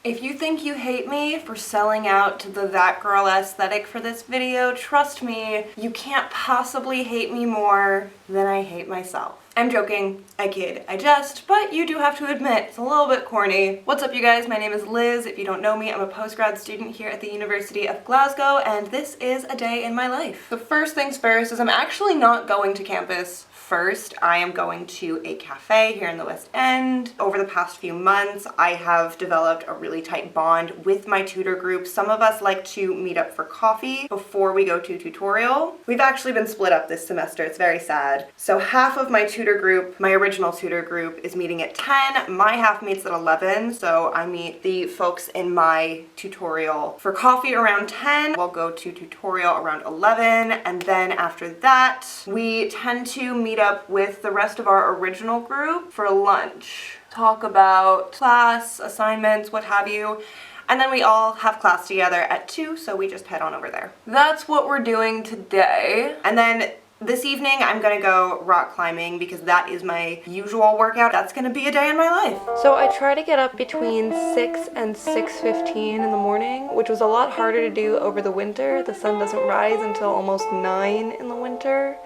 If you think you hate me for selling out to the that girl aesthetic for this video, trust me, you can't possibly hate me more than I hate myself. I'm joking, I kid, I jest, but you do have to admit, it's a little bit corny. What's up you guys, my name is Liz. If you don't know me, I'm a postgrad student here at the University of Glasgow, and this is a day in my life. The first things first is I'm actually not going to campus first. I am going to a cafe here in the West End. Over the past few months, I have developed a really tight bond with my tutor group. Some of us like to meet up for coffee before we go to tutorial. We've actually been split up this semester, it's very sad. So half of my tutor group, my original tutor group, is meeting at 10. My half meets at 11, so I meet the folks in my tutorial for coffee around 10. We'll go to tutorial around 11, and then after that, we tend to meet up with the rest of our original group for lunch. Talk about class, assignments, what have you. And then we all have class together at 2, so we just head on over there. That's what we're doing today. And then this evening, I'm gonna go rock climbing because that is my usual workout. That's gonna be a day in my life. So I try to get up between 6 and 6:15 in the morning, which was a lot harder to do over the winter. The sun doesn't rise until almost 9 in the winter.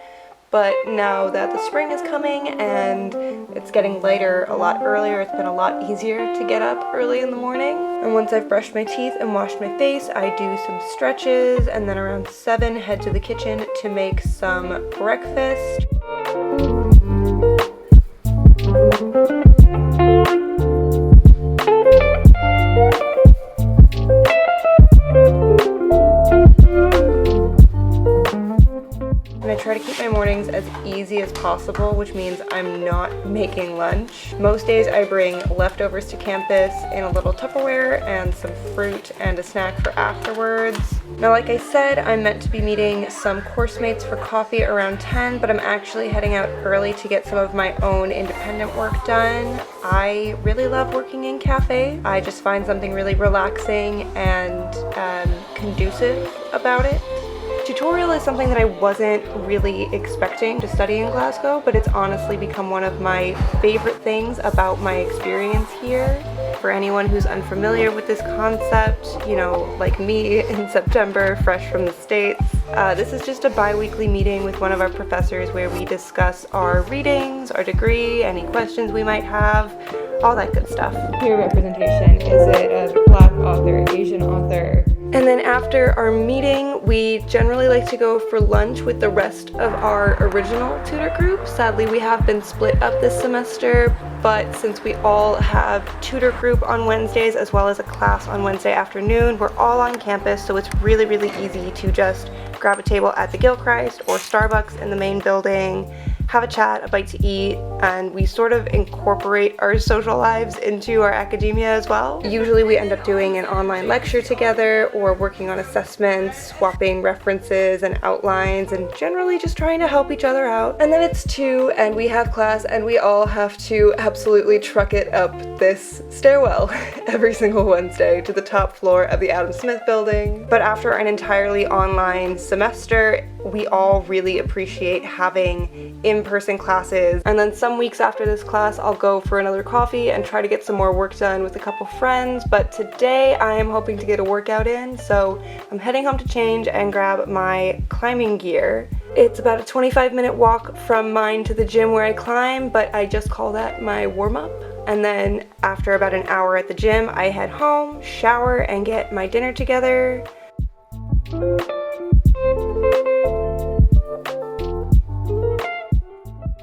But now that the spring is coming and it's getting lighter a lot earlier, it's been a lot easier to get up early in the morning. And once I've brushed my teeth and washed my face, I do some stretches, and then around 7, head to the kitchen to make some breakfast. Try to keep my mornings as easy as possible, which means I'm not making lunch. Most days I bring leftovers to campus in a little Tupperware and some fruit and a snack for afterwards. Now, like I said, I'm meant to be meeting some course mates for coffee around 10, but I'm actually heading out early to get some of my own independent work done. I really love working in cafe. I just find something really relaxing and conducive about it. Tutorial is something that I wasn't really expecting to study in Glasgow, but it's honestly become one of my favorite things about my experience here. For anyone who's unfamiliar with this concept, you know, like me in September, fresh from the States, this is just a bi-weekly meeting with one of our professors where we discuss our readings, our degree, any questions we might have, all that good stuff. Peer representation, is it a Black author, Asian author? And then after our meeting, we generally like to go for lunch with the rest of our original tutor group. Sadly, we have been split up this semester, but since we all have tutor group on Wednesdays as well as a class on Wednesday afternoon, we're all on campus, so it's really, really easy to just grab a table at the Gilchrist or Starbucks in the main building, have a chat, a bite to eat, and we sort of incorporate our social lives into our academia as well. Usually we end up doing an online lecture together or working on assessments, swapping references and outlines, and generally just trying to help each other out. And then it's 2 and we have class and we all have to absolutely truck it up this stairwell every single Wednesday to the top floor of the Adam Smith building. But after an entirely online semester, we all really appreciate having in-person classes. And then some weeks after this class, I'll go for another coffee and try to get some more work done with a couple friends. But today I am hoping to get a workout in, so I'm heading home to change and grab my climbing gear. It's about a 25-minute walk from mine to the gym where I climb, but I just call that my warm-up. And then after about an hour at the gym, I head home, shower, and get my dinner together.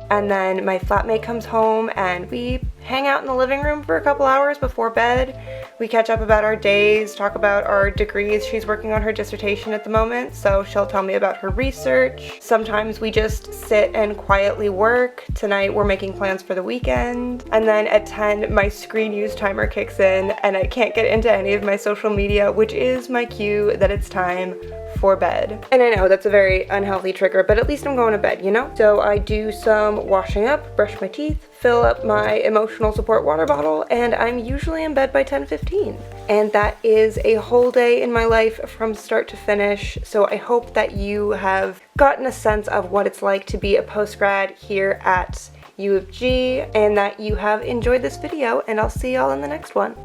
And then my flatmate comes home and we hang out in the living room for a couple hours before bed. We catch up about our days, talk about our degrees. She's working on her dissertation at the moment, so she'll tell me about her research. Sometimes we just sit and quietly work. Tonight we're making plans for the weekend. And then at 10, my screen use timer kicks in and I can't get into any of my social media, which is my cue that it's time for bed. And I know that's a very unhealthy trigger, but at least I'm going to bed, you know? So I do some washing up, brush my teeth, fill up my emotional support water bottle, and I'm usually in bed by 10:15. And that is a whole day in my life from start to finish. So I hope that you have gotten a sense of what it's like to be a postgrad here at UofG and that you have enjoyed this video, and I'll see y'all in the next one.